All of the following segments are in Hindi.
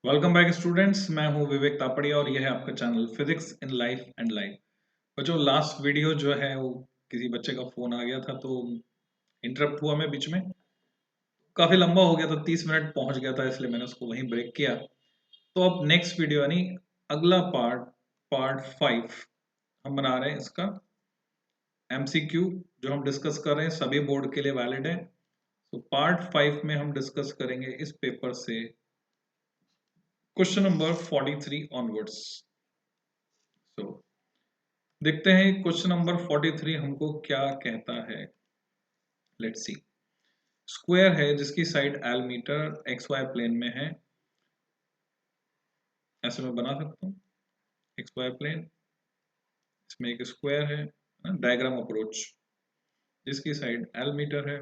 Welcome back students. मैं हूं विवेक तापड़िया और यह है आपका channel physics in life and life. बच्चों, लास्ट वीडियो जो है वो किसी बच्चे का फोन आ गया था तो इंटरप्ट हुआ मैं बीच में। काफी लंबा हो गया था, 30 मिनट पहुंच गया था, इसलिए मैंने उसको वहीं ब्रेक किया। तो अब नेक्स्ट वीडियो यानी अगला पार्ट, पार्ट 5 हम बना रहे हैं। इसका एमसीक्यू जो हम डिस्कस कर रहे हैं सभी बोर्ड के लिए वैलिड है। तो पार्ट 5 में हम डिस्कस करेंगे इस पेपर से क्वेश्चन नंबर 43 ऑनवर्ड्स। सो देखते हैं क्वेश्चन नंबर 43 हमको क्या कहता है। Let's see. स्क्वायर है जिसकी side L metre X Y plane में है। ऐसे मैं बना सकता हूँ एक्स वाई प्लेन, इसमें एक स्क्वायर है, डायग्राम अप्रोच, जिसकी साइड एल मीटर है,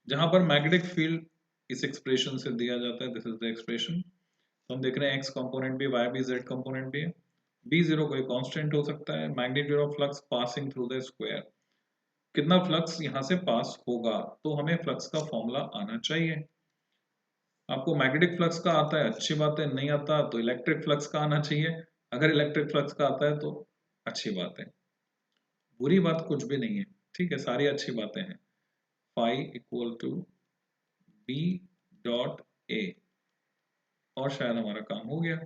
जहां पर मैग्नेटिक फील्ड इस एक्सप्रेशन से दिया जाता है। This is the expression. तो हम देख रहे हैं एक्स कंपोनेंट भी, वाई भी, जेड कंपोनेंट भी है। बी जीरो कोई कांस्टेंट हो सकता है। Magnitude of flux passing through the square, कितना फ्लक्स यहां से पास होगा, तो हमें फ्लक्स का फॉर्मूला आना चाहिए। आपको मैग्नेटिक फ्लक्स का आता है, अच्छी बात है। नहीं आता तो इलेक्ट्रिक फ्लक्स का आना चाहिए। अगर इलेक्ट्रिक फ्लक्स का आता है तो अच्छी बात है, बुरी बात कुछ भी नहीं है। ठीक है, सारी अच्छी बातें हैं। Phi equal to B dot A, और शायद हमारा काम हो गया।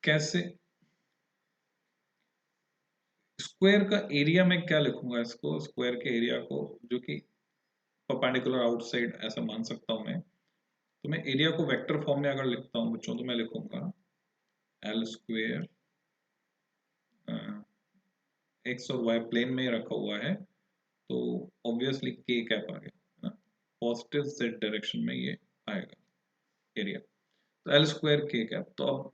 कैसे? स्क्वायर का एरिया में क्या लिखूंगा, इसको स्क्वायर के एरिया को, जो कि परपेंडिकुलर आउटसाइड ऐसा मान सकता हूं मैं। तो मैं एरिया को वेक्टर फॉर्म में अगर लिखता हूं बच्चों, तो मैं लिखूंगा एल स्क्वायर, एक्स और वाई प्लेन में रखा हुआ है तो ऑब्वियसली के कैप आ गया है ना, पॉजिटिव जेड डायरेक्शन में ये आएगा एरिया। तो एल स्क्वायर के कैप। तो अब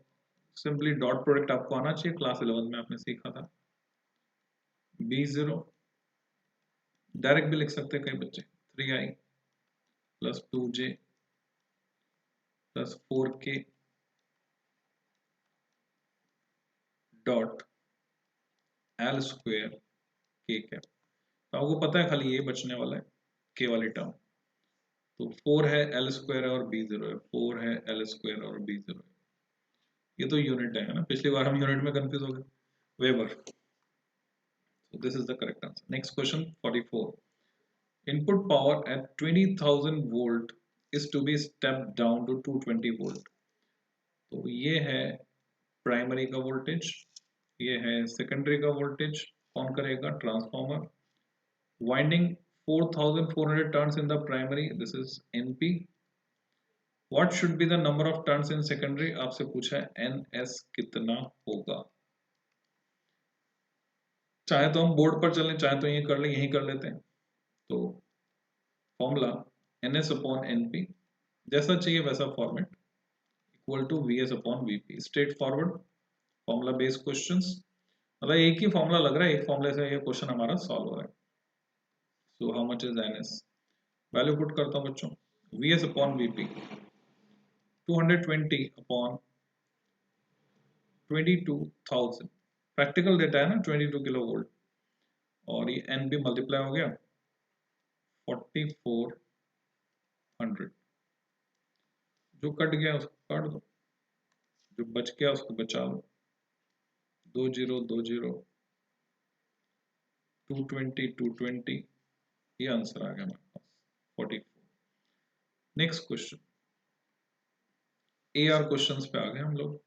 सिंपली डॉट प्रोडक्ट आपको आना चाहिए, क्लास 11 में आपने सीखा था। बी जीरो डायरेक्ट भी लिख सकते हैं कई बच्चे, 3i plus 2j plus 4k dot L square के कैप। तो आपको पता है खाली ये बचने वाला है, के वाली टर्म। तो 4 है, एल स्क्वायर है और बी जीरो है। 4 है, एल स्क्वायर और बी जीरो है। ये तो यूनिट है ना, पिछली बार हम यूनिट में कंफ्यूज हो गए। Weber. So this is the correct answer. Next question 44. Input power at 20,000 volt is to be stepped down to 220 volt. तो ये है प्राइमरी का वोल्टेज, ये है सेकेंडरी का वोल्टेज। कौन करेगा? Transformer. Winding 4400 turns in the primary, this is NP. What should be the number of turns in secondary? आपसे पूछा है एनएस कितना होगा। चाहे तो हम बोर्ड पर चलें, चाहे तो ये कर लें, यही कर लेते हैं। तो formula N S upon N P, जैसा चाहिए वैसा format, equal to V S upon V P. Straightforward formula based questions. मतलब एक ही फॉर्मूला लग रहा है, एक फॉर्मूले से ये क्वेश्चन हमारा सॉल्व हो रहा है। So how much is an S? Value put करता हूँ बच्चों, we S upon V P 220 upon 22,000। Practical data है ना, 22 किलो वोल्ट, और ये एन बी मल्टीप्लाई हो गया 4400। जो कट गया उसको काट दो, जो बच गया उसको बचा लो। 20 20 220 220, ये आंसर आ गया हमारे पास 44। Next question, A R questions पे आ गए हम लोग।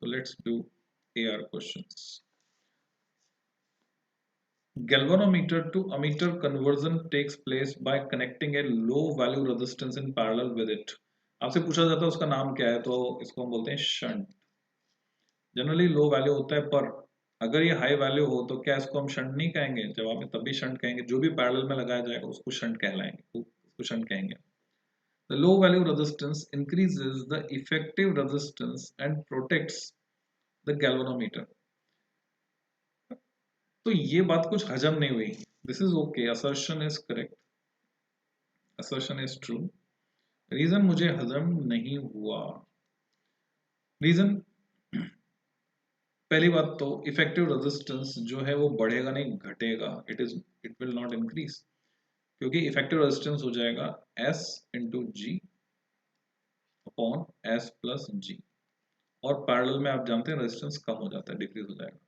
so let's do AR questions. Galvanometer to ammeter conversion takes place by connecting a low value resistance in parallel with it. आपसे पूछा जाता है उसका नाम क्या है, तो इसको हम बोलते हैं शंट। जनरली लो वैल्यू होता है, पर अगर ये हाई वैल्यू हो तो क्या इसको हम शंट नहीं कहेंगे? जवाब में तभी शंट कहेंगे, जो भी पैरेलल में लगाया जाएगा उसको शंट कहलाएंगे, उसको शंट कहेंगे। The low value resistance increases the effective resistance and protects the galvanometer. तो ये बात कुछ हजम नहीं हुई। This is okay, assertion is correct, assertion is true. Reason मुझे हजम नहीं हुआ। रीजन, पहली बात तो इफेक्टिव रेजिस्टेंस जो है वो बढ़ेगा नहीं, घटेगा। इट विल नॉट इंक्रीज, क्योंकि इफेक्टिव रेजिस्टेंस हो जाएगा S इंटू जी अपॉन एस प्लस जी, और पैरेलल में आप जानते हैं रेजिस्टेंस कम हो जाता है, डिक्रीज हो जाएगा।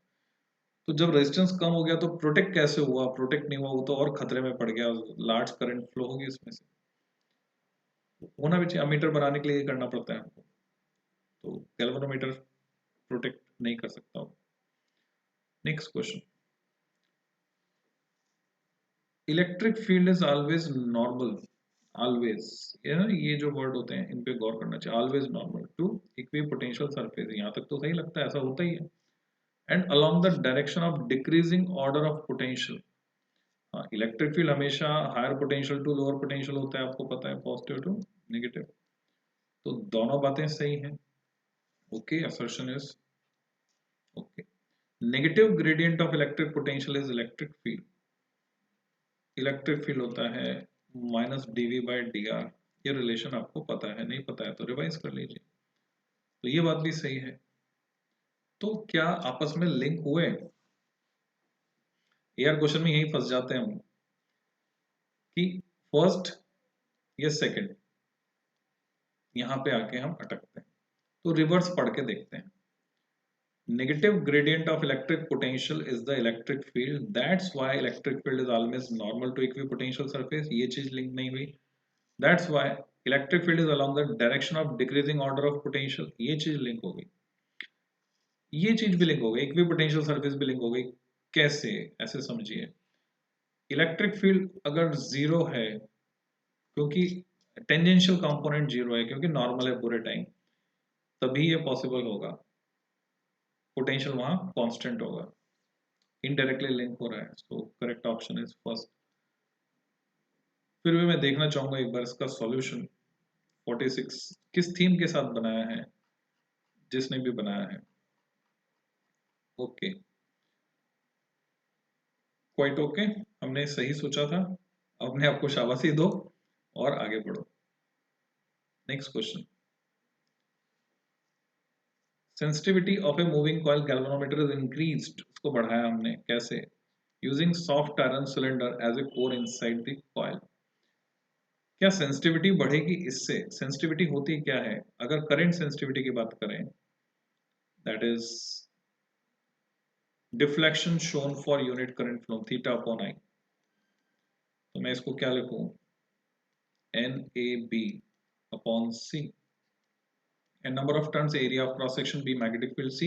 तो जब रेजिस्टेंस कम हो गया तो प्रोटेक्ट कैसे हुआ? प्रोटेक्ट नहीं हुआ, वो तो और खतरे में पड़ गया, लार्ज करंट फ्लो होगी इसमें से। होना भी चाहिए, अमीटर बनाने के लिए ये करना पड़ता है हमको, तो गैल्वेनोमीटर प्रोटेक्ट नहीं कर सकता। Next question, electric field is always normal, always, ये जो वर्ड होते हैं इन पे गौर करना चाहिए। Always normal to equipotential surface, यहाँ तक तो सही लगता है, ऐसा होता ही है। And along the direction of decreasing order of potential, हाँ इलेक्ट्रिक फील्ड हमेशा higher potential to lower potential होता है, आपको पता है, पॉजिटिव टू नेगेटिव, तो दोनों बातें सही हैं। Okay, assertion is okay. Negative gradient of electric potential is electric field, electric field होता है minus dV by d R, ये रिलेशन आपको पता है, नहीं पता है तो रिवाइज कर लीजिए। तो ये बात भी सही है। तो क्या आपस में लिंक हुए? यार क्वेश्चन में यही फंस जाते हैं हम कि फर्स्ट या सेकंड, यहां पे आके हम अटकते हैं। तो रिवर्स पढ़ के देखते हैं। Negative gradient of electric potential is the electric field. That's why electric field is always normal to equipotential surface. ये चीज लिंक नहीं हुई। That's why electric field is along the direction of decreasing order of potential. ये चीज लिंक हो गई, ये चीज भी लिंक हो गई, इक्विपोटेंशियल सरफेस भी लिंक हो गई। कैसे? ऐसे समझिए, इलेक्ट्रिक फील्ड अगर जीरो है, क्योंकि टेंजेंशियल कंपोनेंट जीरो है, क्योंकि नॉर्मल है पूरे टाइम, तभी ये पॉसिबल होगा, पोटेंशियल वहां कांस्टेंट होगा, इनडायरेक्टली लिंक हो रहा है। So correct option is first. फिर भी मैं देखना चाहूंगा एक बार इसका सॉल्यूशन। 46 किस थीम के साथ बनाया है, जिसने भी बनाया है? ओके, क्वाइट ओके, हमने सही सोचा था, अपने आपको शाबाशी दो और आगे बढ़ो। Next question, sensitivity of a moving coil galvanometer is increased, उसको बढ़ाया हमने, कैसे? Using soft iron cylinder as a core inside the coil. क्या सेंसिटिविटी बढ़ेगी इससे? सेंसिटिविटी होती क्या है? अगर करंट सेंसिटिविटी की बात करें, that is deflection shown for unit current flow theta upon I, तो मैं इसको क्या लिखूं? N A B upon C, and number of turns area of cross section B magnetic field C,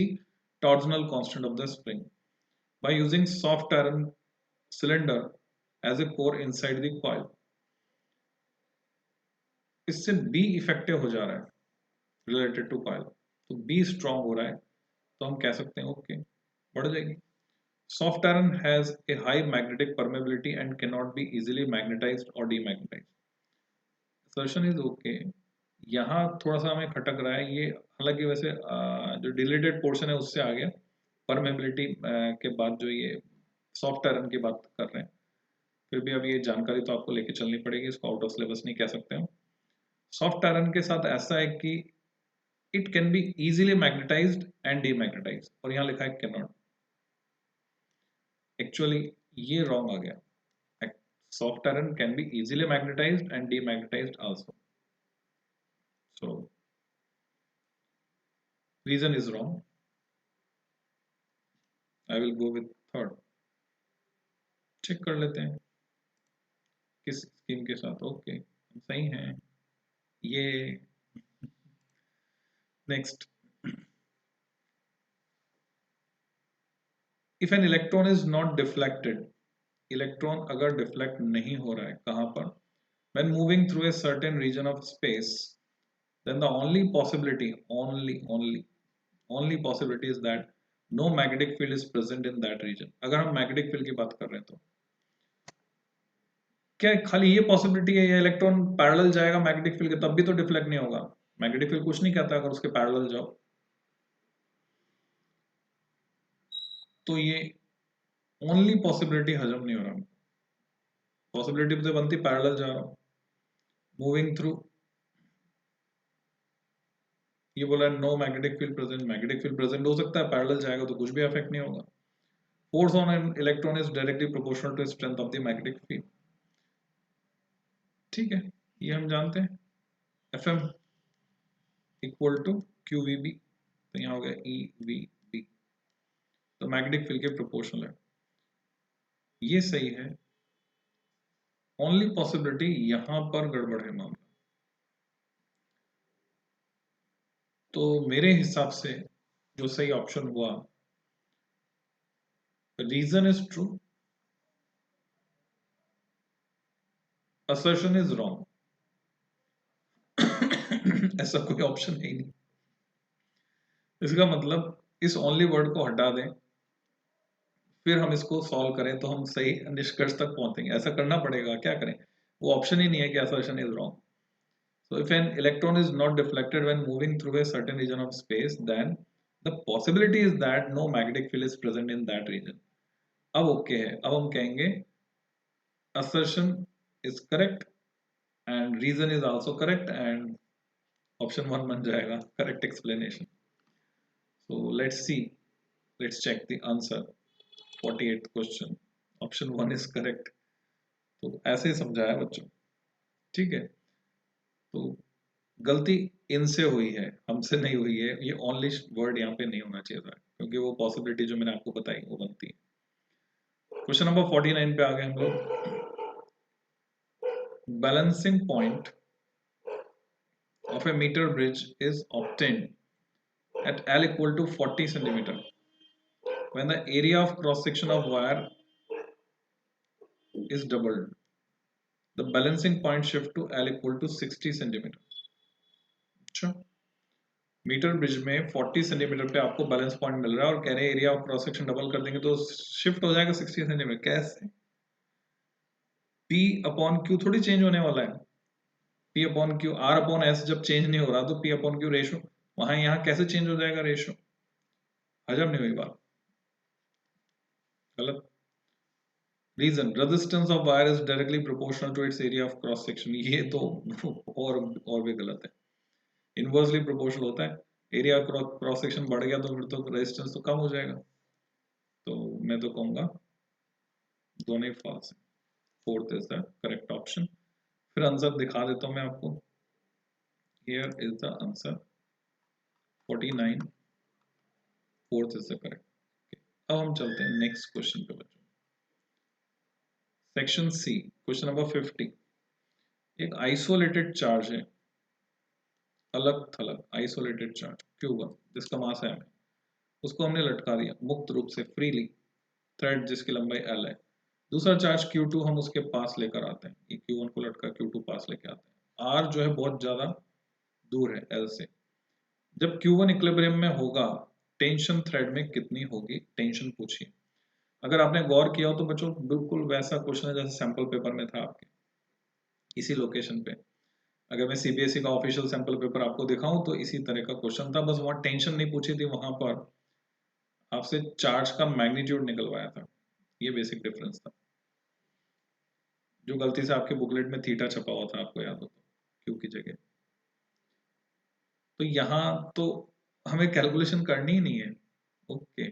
torsional constant of the spring. By using soft iron cylinder as a core inside the coil, इससे B इफेक्टिव हो जा रहा है रिलेटेड टू कॉइल, तो B स्ट्रॉन्ग हो रहा है, तो हम कह सकते हैं ओके, बढ़ जाएगी। Soft iron has a high magnetic permeability and cannot be easily magnetized or demagnetized. Assertion is okay. यहाँ थोड़ा सा हमें खटक रहा है ये, हालांकि वैसे जो डिलीटेड पोर्शन है उससे आ गया, परमेबिलिटी के बाद जो ये सॉफ्ट आयरन की बात कर रहे हैं, फिर भी अब ये जानकारी तो आपको लेके चलनी पड़ेगी, इसको आउट ऑफ सिलेबस नहीं कह सकते हम। सॉफ्ट आयरन के साथ ऐसा है कि it can be easily magnetized and demagnetized, और यहाँ लिखा है कैन नॉट, एक्चुअली ये रॉन्ग आ गया। Soft iron can be easily magnetized and demagnetized also, so reason is wrong. I will go with third. Check कर लेते हैं किस स्कीम के साथ। ओके, सही है ये। Next, if N electron is not deflected, electron अगर डिफ्लेक्ट नहीं हो रहा है, कहां पर? when moving through a certain region of space, then the only possibility is that no magnetic field is present in that region। अगर हम मैग्नेटिक फील्ड की बात कर रहे हैं तो क्या खाली ये पॉसिबिलिटी है, या इलेक्ट्रॉन पैरेलल जाएगा मैग्नेटिक फील्ड के तब भी तो डिफ्लेक्ट नहीं होगा? मैग्नेटिक फील्ड कुछ नहीं कहता अगर उसके पैरेलल जाओ, तो ये ओनली पॉसिबिलिटी हजम नहीं हो रहा। पॉसिबिलिटी तो बनती पैरेलल जा रहा हूं, मूविंग थ्रू, ये बोला no magnetic field present, magnetic field present हो सकता है, पैरेलल जाएगा तो कुछ भी अफेक्ट नहीं होगा। Force on an electron is directly proportional to strength of the magnetic field. ठीक है, ये हम जानते हैं। एफएम इक्वल टू QVB, तो यहाँ हो गया EVB, तो मैग्नेटिक फील्ड के प्रोपोर्शनल है। ये सही है, ओनली पॉसिबिलिटी यहां पर गड़बड़ है मामला। तो मेरे हिसाब से जो सही ऑप्शन हुआ, reason is true, assertion is wrong. ऐसा कोई ऑप्शन है ही नहीं। इसका मतलब इस ओनली वर्ड को हटा दें, फिर हम इसको सॉल्व करें तो हम सही निष्कर्ष तक पहुंचेंगे। ऐसा करना पड़ेगा, क्या करें, वो ऑप्शन ही नहीं है कि assertion is wrong. So if an electron is not deflected when moving through a certain region of space, then the possibility is that no magnetic field is present in that region. अब ओके है, अब हम कहेंगे assertion is correct and reason is also correct and option 1 बन जाएगा correct explanation. So let's check the answer. 48th question, option 1 is correct. तो ऐसे ही समझाया बच्चों, ठीक है। तो गलती इनसे हुई है, हमसे नहीं हुई है। ये ओनली वर्ड यहाँ पे नहीं होना चाहिए था, क्योंकि वो पॉसिबिलिटी जो मैंने आपको बताई वो बनती है। क्वेश्चन नंबर 49 पे आ गए हम लोग। Balancing point of a metre bridge is obtained at L equal to 40 centimeter when the area of cross section of wire is doubled. The balancing point shift to L equal to 60 centimeter. अच्छा, मीटर ब्रिज में 40 सेंटीमीटर पे आपको बैलेंस पॉइंट मिल रहा है और कह रहे हैं area of cross section double कर देंगे तो शिफ्ट हो जाएगा 60 सेंटीमीटर। कैसे? P अपॉन Q थोड़ी चेंज होने वाला है। P upon Q, R upon S जब चेंज नहीं हो रहा तो P अपॉन Q रेशो वहां यहाँ कैसे चेंज हो जाएगा रेशो? हजम नहीं हुई बात, गलत। Reason, resistance of wire is directly proportional to its area of cross section, ये तो और भी गलत है। इनवर्सली प्रोपोर्शनल होता है, एरिया क्रॉस सेक्शन बढ़ गया तो फिर तो रेजिस्टेंस तो कम हो जाएगा। तो मैं तो कहूंगा दोनों ही फॉल्स है। Fourth is the correct option. फिर आंसर दिखा देता हूं मैं आपको। Here is the answer 49, fourth is the correct. अब हम चलते हैं नेक्स्ट क्वेश्चन पे बच्चों। Section C, question number 50। एक आइसोलेटेड चार्ज है, अलग थलग आइसोलेटेड चार्ज Q1 जिसका मास है, उसको हमने लटका दिया मुक्त रूप से फ्रीली, थ्रेड जिसकी लंबाई L है। दूसरा चार्ज Q2 हम उसके पास लेकर आते हैं, ये Q1 को लटका Q2 पास लेकर आते हैं। R जो है बहुत ज्यादा दूर है L से। जब Q1 इक्विलिब्रियम में होगा, टेंशन थ्रेड में कितनी होगी, टेंशन पूछिए। अगर आपने गौर किया हो तो बच्चों बिल्कुल वैसा क्वेश्चन है जैसे सैंपल पेपर में था आपके, इसी लोकेशन पे। अगर मैं सीबीएसई का ऑफिशियल सैंपल पेपर आपको दिखाऊं तो इसी तरह का क्वेश्चन था, बस वहां टेंशन नहीं पूछी थी, वहां पर आपसे चार्ज का मैग्नीट्यूड निकलवाया था। ये बेसिक डिफरेंस था। जो गलती से आपके बुकलेट में थीटा छपा हुआ था, आपको याद हो तो, क्यू की जगह। तो यहाँ तो हमें कैलकुलेशन करनी ही नहीं है, ओके।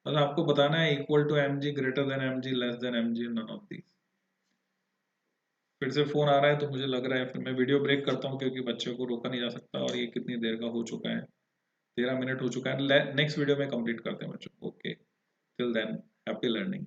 बस आपको बताना है equal to mg, greater than mg, less than mg, none of these. फिर से फोन आ रहा है तो मुझे लग रहा है फिर मैं वीडियो ब्रेक करता हूँ, क्योंकि बच्चों को रोका नहीं जा सकता और ये कितनी देर का हो चुका है, 13 मिनट हो चुका है। नेक्स्ट वीडियो में कंप्लीट करते हैं बच्चों, okay. Till than happy learning.